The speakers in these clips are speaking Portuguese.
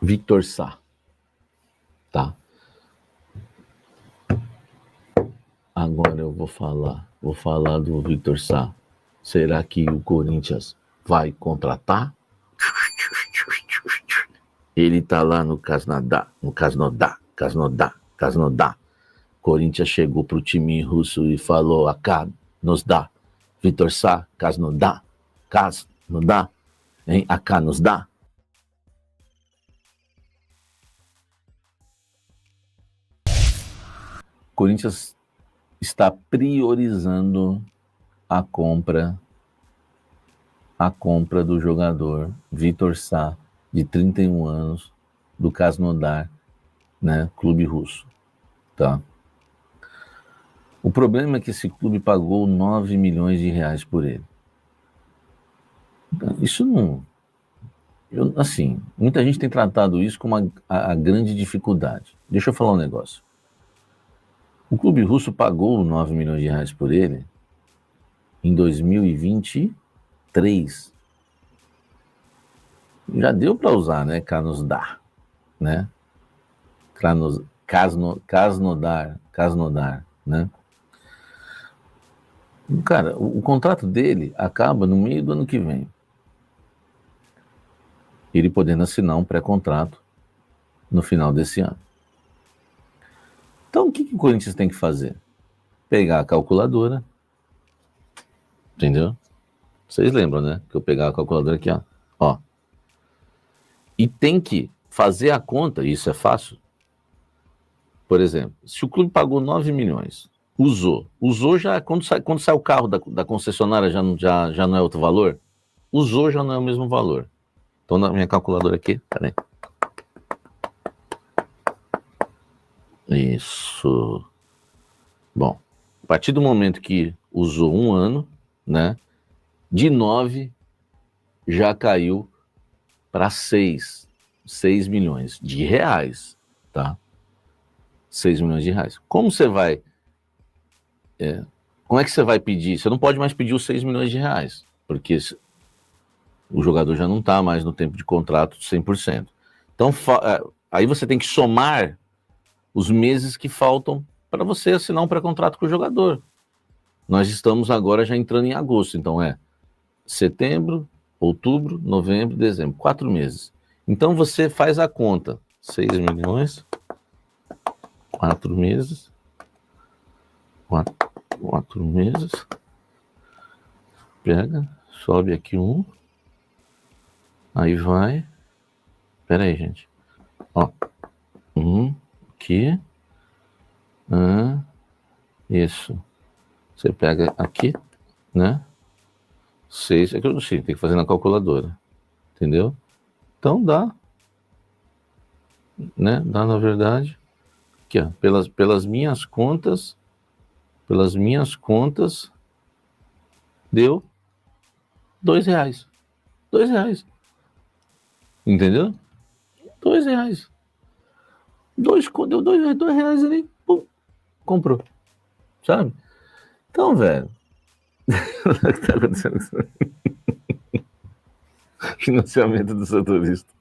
Victor Sá, tá? Agora eu vou falar do Victor Sá. Será que o Corinthians vai contratar? Ele tá lá no Krasnodar. Corinthians chegou pro time russo e falou: "Acá nos dá. Victor Sá, Krasnodar, hein? Acá nos dá." Corinthians está priorizando a compra do jogador Victor Sá, de 31 anos, do Krasnodar, né, clube russo, tá? O problema é que esse clube pagou 9 milhões de reais por ele. Isso não... assim, muita gente tem tratado isso como a grande dificuldade. Deixa eu falar um negócio. O clube russo pagou 9 milhões de reais por ele em 2023. Já deu para usar, né? Krasnodar, né? Krasnodar, né? Cara, o contrato dele acaba no meio do ano que vem. Ele podendo assinar um pré-contrato no final desse ano. Então, o que o Corinthians tem que fazer? Pegar a calculadora, entendeu? Vocês lembram, né? Que eu pegava a calculadora aqui, ó. E tem que fazer a conta, e isso é fácil. Por exemplo, se o clube pagou 9 milhões, usou já, quando sai o carro da concessionária já não é outro valor? Usou já não é o mesmo valor. Então, na minha calculadora aqui, peraí. Isso. Bom, a partir do momento que usou um ano, né, de 9 já caiu para 6 milhões de reais, tá? 6 milhões de reais. Como você vai... como é que você vai pedir? Você não pode mais pedir os 6 milhões de reais, porque o jogador já não está mais no tempo de contrato 100%. Então, aí você tem que somar os meses que faltam para você assinar um pré-contrato com o jogador. Nós estamos agora já entrando em agosto, então é setembro, outubro, novembro, dezembro, 4 meses. Então você faz a conta, 6 milhões, 4 meses, 4 meses, pega, sobe aqui um, aí vai, pera aí, gente, ó, aqui, isso, você pega aqui, né, 6, é que eu não sei, tem que fazer na calculadora, entendeu? Então dá, né, dá na verdade, aqui ó, pelas minhas contas, deu R$2, R$2, entendeu? R$2, deu R$2 ali, pum, comprou, sabe? Então, velho, o que tá acontecendo com isso? Financiamento do setorista.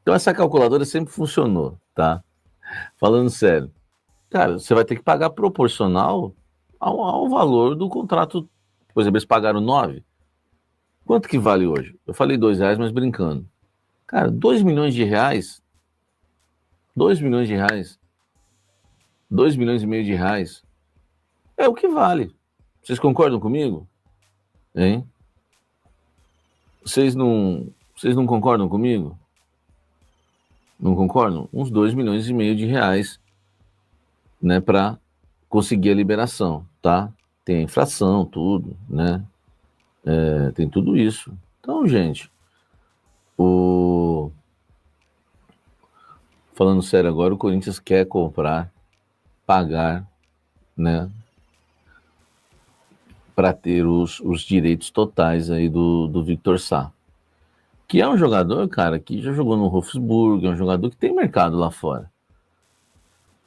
Então essa calculadora sempre funcionou, tá? Falando sério, cara, você vai ter que pagar proporcional ao valor do contrato. Por exemplo, eles pagaram 9. Quanto que vale hoje? Eu falei R$2, mas brincando. Cara, 2 milhões de reais, 2 milhões de reais, 2 milhões e meio de reais, é o que vale. Vocês concordam comigo? Hein? Vocês não concordam comigo? Não concordam? Uns 2 milhões e meio de reais, né, para conseguir a liberação, tá? Tem a inflação, tudo, né? Tem tudo isso. Então, gente, falando sério agora, o Corinthians quer pagar, né, para ter os direitos totais aí do Victor Sá, que é um jogador, cara, que já jogou no Wolfsburg, é um jogador que tem mercado lá fora.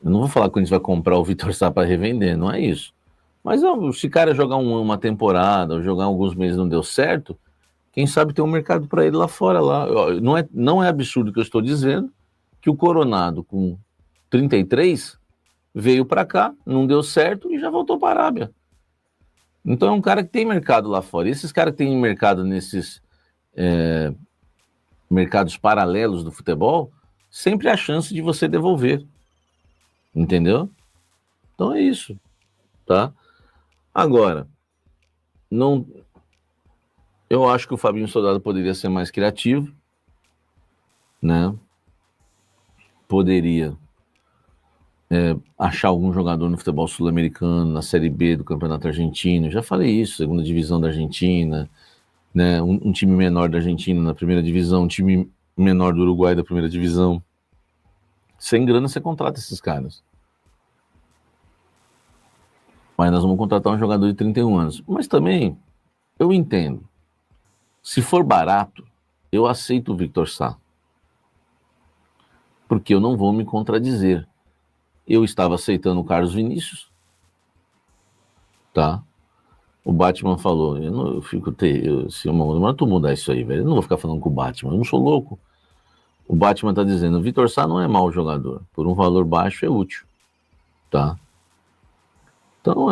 Eu não vou falar que a gente vai comprar o Victor Sá para revender, não é isso. Mas se o cara jogar uma temporada, ou jogar alguns meses e não deu certo, Quem sabe tem um mercado para ele lá fora. Lá. Não é absurdo o que eu estou dizendo, que o Coronado, com 33, veio para cá, não deu certo e já voltou para a Arábia. Então é um cara que tem mercado lá fora. E esses caras que têm mercado nesses mercados paralelos do futebol, sempre há chance de você devolver. Entendeu? Então é isso, tá? Agora, não... eu acho que o Fabinho Soldado poderia ser mais criativo, né? Poderia achar algum jogador no futebol sul-americano, na Série B do Campeonato Argentino. Já falei isso, segunda divisão da Argentina, né? Um time menor da Argentina na primeira divisão, um time menor do Uruguai da primeira divisão. Sem grana você contrata esses caras. Mas nós vamos contratar um jogador de 31 anos. Mas também, eu entendo. Se for barato, eu aceito o Victor Sá. Porque eu não vou me contradizer. Eu estava aceitando o Carlos Vinícius. Tá? O Batman falou, eu fico... Mano, tu mudar isso aí, velho. Eu não vou ficar falando com o Batman, eu não sou louco. O Batman tá dizendo, o Victor Sá não é mau jogador. Por um valor baixo é útil. Tá? Então,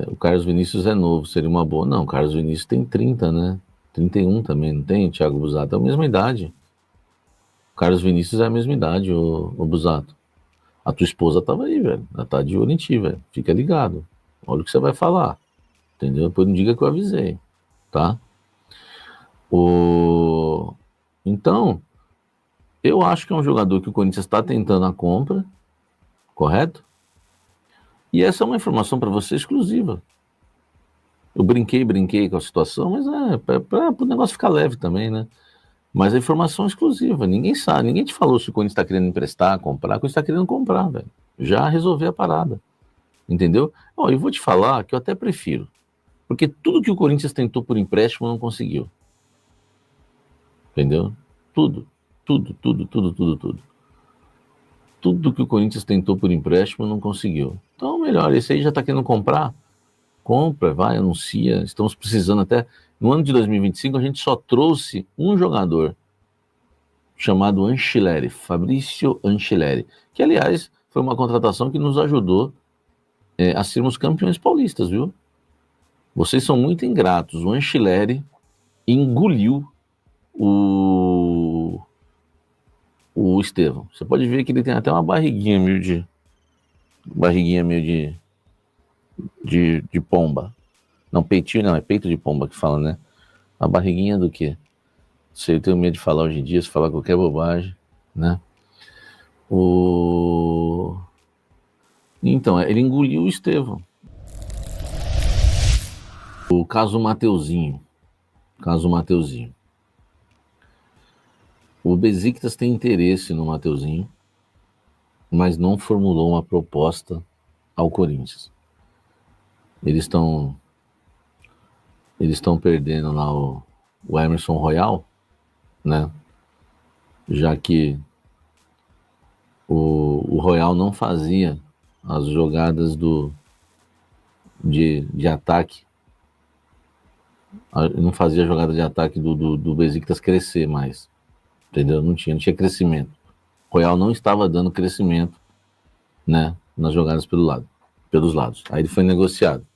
o Carlos Vinícius é novo, seria uma boa. Não, o Carlos Vinícius tem 30, né? 31 também, não tem? Thiago Busato é a mesma idade. O Carlos Vinícius é a mesma idade, o Busato. A tua esposa tava aí, velho. Ela tá de olho em ti, velho. Fica ligado. Olha o que você vai falar. Entendeu? Depois não diga que eu avisei. Tá? Então, eu acho que é um jogador que o Corinthians está tentando a compra. Correto? E essa é uma informação para você exclusiva. Eu brinquei com a situação, mas para o negócio ficar leve também, né? Mas a informação é exclusiva, ninguém sabe, ninguém te falou se o Corinthians está querendo emprestar, comprar, o Corinthians está querendo comprar, velho. Já resolver a parada, entendeu? Eu vou te falar que eu até prefiro, porque tudo que o Corinthians tentou por empréstimo não conseguiu. Entendeu? Tudo. Tudo que o Corinthians tentou por empréstimo não conseguiu. Então, melhor, esse aí já está querendo comprar, compra, vai, anuncia, estamos precisando até... No ano de 2025, a gente só trouxe um jogador chamado Anchileri, Fabrício Anchileri, que, aliás, foi uma contratação que nos ajudou a sermos campeões paulistas, viu? Vocês são muito ingratos. O Anchileri engoliu o Estevão. Você pode ver que ele tem até uma barriguinha meio de pomba. Não, peitinho não, é peito de pomba que fala, né? A barriguinha do quê? Sei, eu tenho medo de falar hoje em dia, se falar qualquer bobagem, né? Então, ele engoliu o Estevão. O caso Mateuzinho. O Besiktas tem interesse no Mateuzinho, mas não formulou uma proposta ao Corinthians. Eles estão perdendo lá o Emerson Royal, né? Já que o Royal não fazia as jogadas de ataque, não fazia a jogada de ataque do Besiktas crescer mais, entendeu? Não tinha crescimento. O Royal não estava dando crescimento, né, nas jogadas pelos lados. Aí ele foi negociado.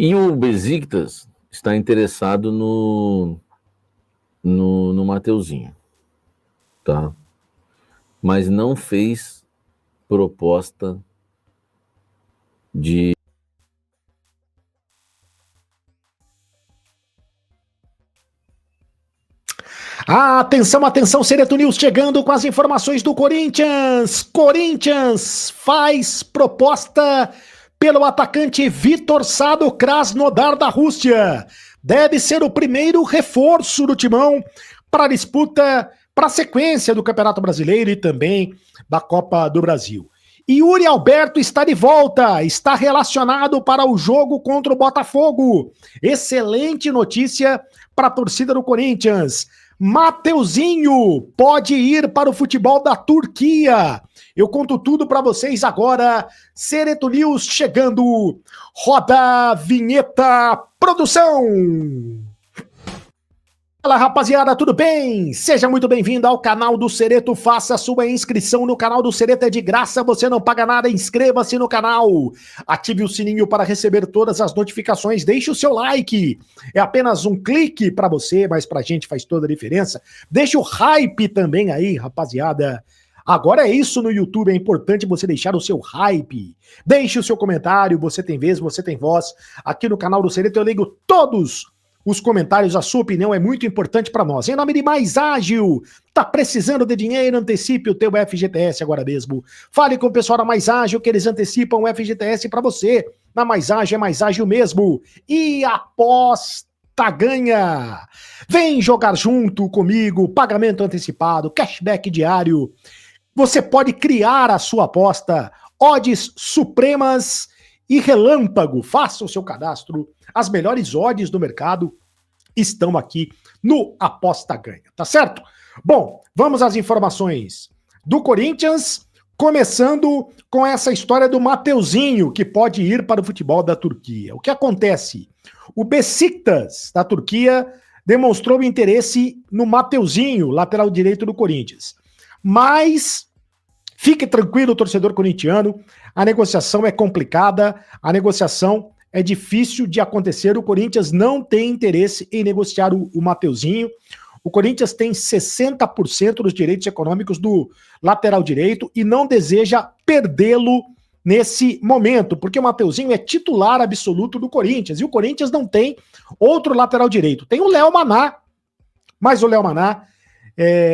E o Besiktas está interessado no Mateuzinho, tá? Mas não fez proposta de... Atenção, Sereto News chegando com as informações do Corinthians. Corinthians faz proposta pelo atacante Victor Sá do Krasnodar da Rússia. Deve ser o primeiro reforço do Timão para a disputa, para a sequência do Campeonato Brasileiro e também da Copa do Brasil. Yuri Alberto está de volta, está relacionado para o jogo contra o Botafogo. Excelente notícia para a torcida do Corinthians. Mateuzinho pode ir para o futebol da Turquia. Eu conto tudo para vocês agora. Sereto News chegando. Roda a vinheta, produção! Fala, rapaziada, tudo bem? Seja muito bem-vindo ao canal do Cereto. Faça a sua inscrição no canal do Cereto, é de graça, você não paga nada. Inscreva-se no canal, ative o sininho para receber todas as notificações, deixe o seu like, é apenas um clique para você, mas pra gente faz toda a diferença. Deixe o hype também aí, rapaziada. Agora é isso no YouTube, é importante você deixar o seu hype. Deixe o seu comentário, você tem vez, você tem voz. Aqui no canal do Cereto eu ligo todos os comentários, a sua opinião é muito importante para nós. Em nome de Mais Ágil, tá precisando de dinheiro? Antecipe o teu FGTS agora mesmo. Fale com o pessoal da Mais Ágil que eles antecipam o FGTS para você. Na Mais Ágil é Mais Ágil mesmo. E aposta ganha. Vem jogar junto comigo, pagamento antecipado, cashback diário. Você pode criar a sua aposta, odds supremas e relâmpago. Faça o seu cadastro. As melhores odds do mercado estão aqui no Aposta Ganha, tá certo? Bom, vamos às informações do Corinthians, começando com essa história do Mateuzinho, que pode ir para o futebol da Turquia. O que acontece? O Beşiktaş, da Turquia, demonstrou interesse no Mateuzinho, lateral direito do Corinthians. Mas fique tranquilo, torcedor corintiano, a negociação é complicada, a negociação é difícil de acontecer, o Corinthians não tem interesse em negociar o Mateuzinho. O Corinthians tem 60% dos direitos econômicos do lateral direito e não deseja perdê-lo nesse momento, porque o Mateuzinho é titular absoluto do Corinthians, e o Corinthians não tem outro lateral direito. Tem o Léo Maná, mas o Léo Maná,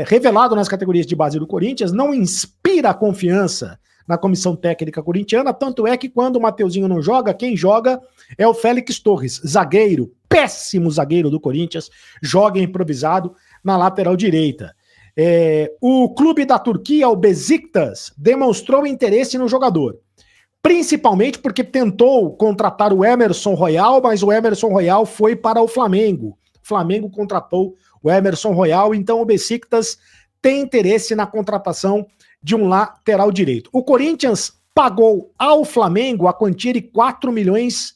revelado nas categorias de base do Corinthians, não inspira confiança na comissão técnica corintiana, tanto é que quando o Mateuzinho não joga, quem joga é o Félix Torres, zagueiro, péssimo zagueiro do Corinthians, joga improvisado na lateral direita. O clube da Turquia, o Beşiktaş, demonstrou interesse no jogador, principalmente porque tentou contratar o Emerson Royal, mas o Emerson Royal foi para o Flamengo. O Flamengo contratou o Emerson Royal, então o Beşiktaş tem interesse na contratação de um lateral direito. O Corinthians pagou ao Flamengo a quantia de 4 milhões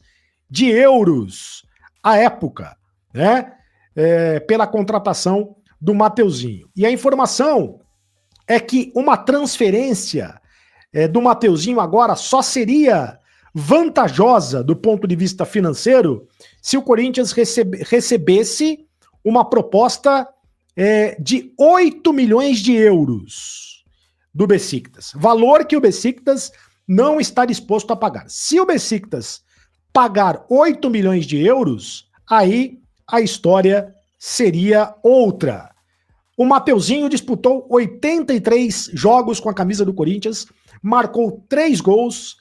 de euros à época, né? Pela contratação do Mateuzinho. E a informação é que uma transferência do Mateuzinho agora só seria vantajosa do ponto de vista financeiro se o Corinthians recebesse uma proposta de 8 milhões de euros do Beşiktaş, valor que o Beşiktaş não está disposto a pagar. Se o Beşiktaş pagar 8 milhões de euros, aí a história seria outra. O Mateuzinho disputou 83 jogos com a camisa do Corinthians, marcou 3 gols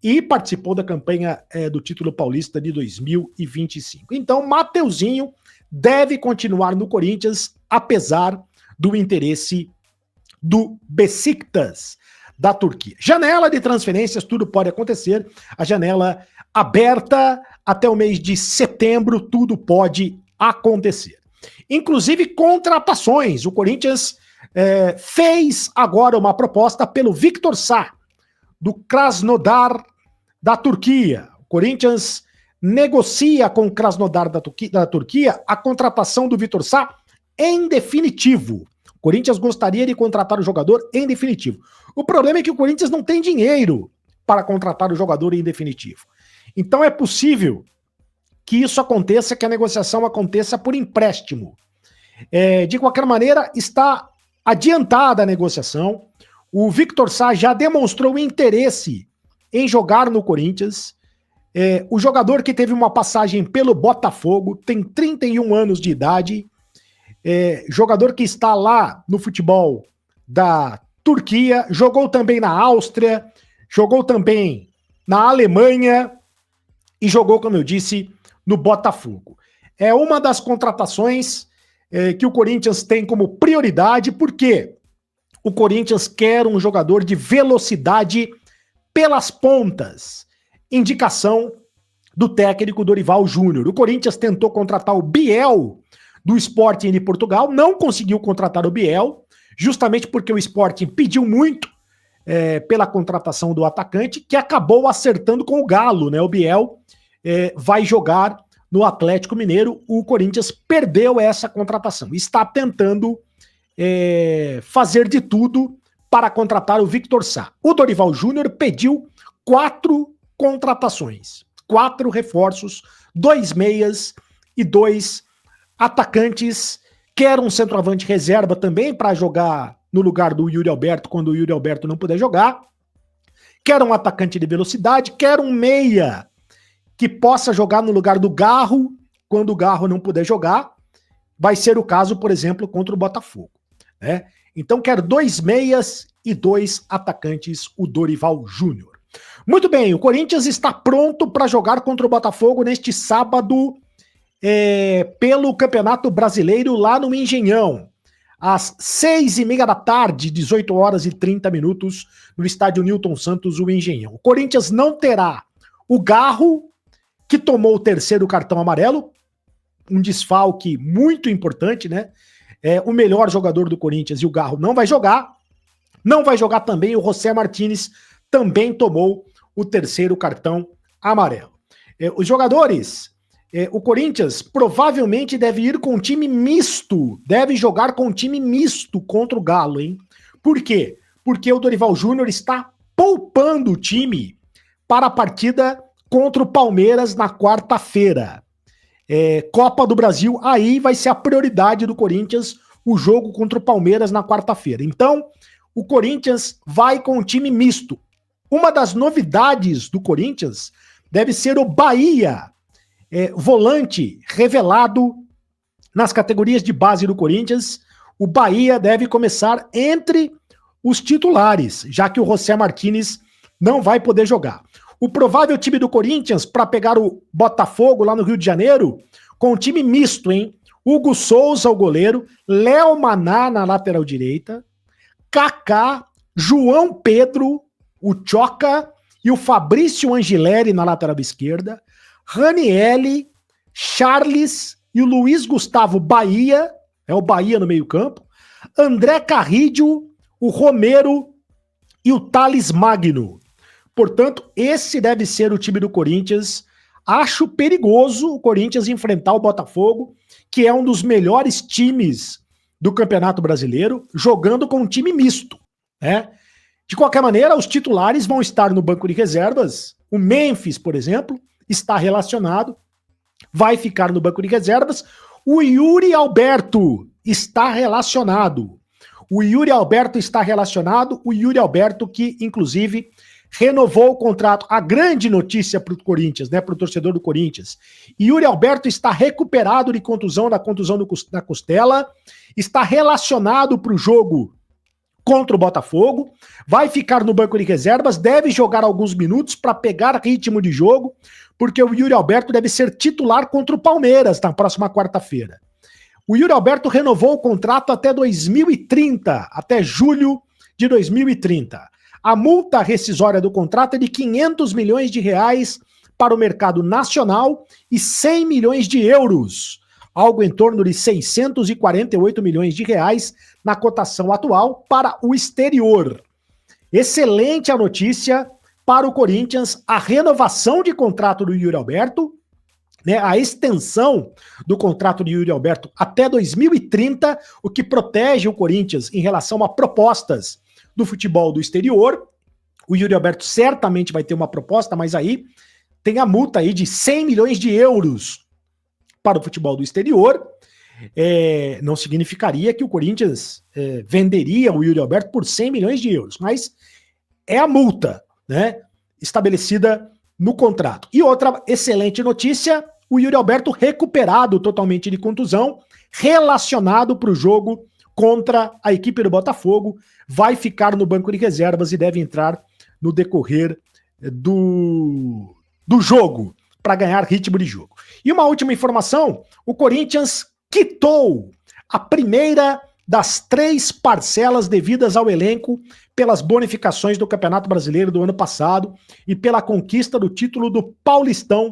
e participou da campanha do título paulista de 2025. Então, Mateuzinho deve continuar no Corinthians, apesar do interesse do Beşiktaş da Turquia. Janela de transferências, tudo pode acontecer. A janela aberta até o mês de setembro, tudo pode acontecer. Inclusive contratações. O Corinthians fez agora uma proposta pelo Viktor Sá, do Krasnodar da Turquia. O Corinthians negocia com o Krasnodar da Turquia a contratação do Viktor Sá em definitivo. O Corinthians gostaria de contratar o jogador em definitivo. O problema é que o Corinthians não tem dinheiro para contratar o jogador em definitivo. Então é possível que isso aconteça, que a negociação aconteça por empréstimo. De qualquer maneira, está adiantada a negociação. O Viktor Sá já demonstrou interesse em jogar no Corinthians. O jogador que teve uma passagem pelo Botafogo, tem 31 anos de idade, jogador que está lá no futebol da Turquia, jogou também na Áustria, jogou também na Alemanha e jogou, como eu disse, no Botafogo. É uma das contratações que o Corinthians tem como prioridade, porque o Corinthians quer um jogador de velocidade pelas pontas. Indicação do técnico Dorival Júnior. O Corinthians tentou contratar o Biel do Sporting de Portugal, não conseguiu contratar o Biel, justamente porque o Sporting pediu muito pela contratação do atacante, que acabou acertando com o Galo, né? O Biel vai jogar no Atlético Mineiro, o Corinthians perdeu essa contratação. Está tentando fazer de tudo para contratar o Victor Sá. O Dorival Júnior pediu 4 contratações, 4 reforços, 2 meias e 2 atacantes. Quer um centroavante reserva também para jogar no lugar do Yuri Alberto quando o Yuri Alberto não puder jogar. Quer um atacante de velocidade, quer um meia que possa jogar no lugar do Garro quando o Garro não puder jogar. Vai ser o caso, por exemplo, contra o Botafogo, né? Então quer 2 meias e 2 atacantes, o Dorival Júnior. Muito bem, o Corinthians está pronto para jogar contra o Botafogo neste sábado pelo Campeonato Brasileiro lá no Engenhão, às 6h30 da tarde, 18h30, no estádio Newton Santos, o Engenhão. O Corinthians não terá o Garro, que tomou o 3º cartão amarelo, um desfalque muito importante, né? O melhor jogador do Corinthians e o Garro não vai jogar. Não vai jogar também o José Martínez, também tomou o 3º cartão amarelo. Os jogadores, o Corinthians provavelmente deve ir com um time misto, deve jogar com um time misto contra o Galo, hein? Por quê? Porque o Dorival Júnior está poupando o time para a partida contra o Palmeiras na quarta-feira. Copa do Brasil, aí vai ser a prioridade do Corinthians, o jogo contra o Palmeiras na quarta-feira. Então, o Corinthians vai com um time misto. Uma das novidades do Corinthians deve ser o Bahia, volante revelado nas categorias de base do Corinthians. O Bahia deve começar entre os titulares, já que o José Martínez não vai poder jogar. O provável time do Corinthians para pegar o Botafogo lá no Rio de Janeiro, com um time misto, hein? Hugo Souza, o goleiro, Léo Maná na lateral direita, Kaká, João Pedro, o Choca e o Fabrício Angileri na lateral esquerda, Ranielli, Charles e o Luiz Gustavo Bahia, o Bahia no meio-campo, André Carrillo, o Romero e o Thales Magno. Portanto, esse deve ser o time do Corinthians. Acho perigoso o Corinthians enfrentar o Botafogo, que é um dos melhores times do Campeonato Brasileiro, jogando com um time misto, né? De qualquer maneira, os titulares vão estar no banco de reservas. O Memphis, por exemplo, está relacionado, vai ficar no banco de reservas. O Yuri Alberto está relacionado. O Yuri Alberto está relacionado, o Yuri Alberto que, inclusive, renovou o contrato. A grande notícia para o Corinthians, né, para o torcedor do Corinthians. Yuri Alberto está recuperado de contusão, da contusão na costela, está relacionado para o jogo contra o Botafogo, vai ficar no banco de reservas, deve jogar alguns minutos para pegar ritmo de jogo, porque o Yuri Alberto deve ser titular contra o Palmeiras na próxima quarta-feira. O Yuri Alberto renovou o contrato até 2030, até julho de 2030. A multa rescisória do contrato é de 500 milhões de reais para o mercado nacional e 100 milhões de euros, algo em torno de 648 milhões de reais na cotação atual para o exterior. Excelente a notícia para o Corinthians, a renovação de contrato do Yuri Alberto, né, a extensão do contrato de Yuri Alberto até 2030, o que protege o Corinthians em relação a propostas do futebol do exterior. O Yuri Alberto certamente vai ter uma proposta, mas aí tem a multa aí de 100 milhões de euros para o futebol do exterior. Não significaria que o Corinthians venderia o Yuri Alberto por 100 milhões de euros, mas é a multa, né, estabelecida no contrato. E outra excelente notícia, o Yuri Alberto recuperado totalmente de contusão, relacionado para o jogo contra a equipe do Botafogo, vai ficar no banco de reservas e deve entrar no decorrer do jogo, para ganhar ritmo de jogo. E uma última informação, o Corinthians quitou a primeira das 3 parcelas devidas ao elenco pelas bonificações do Campeonato Brasileiro do ano passado e pela conquista do título do Paulistão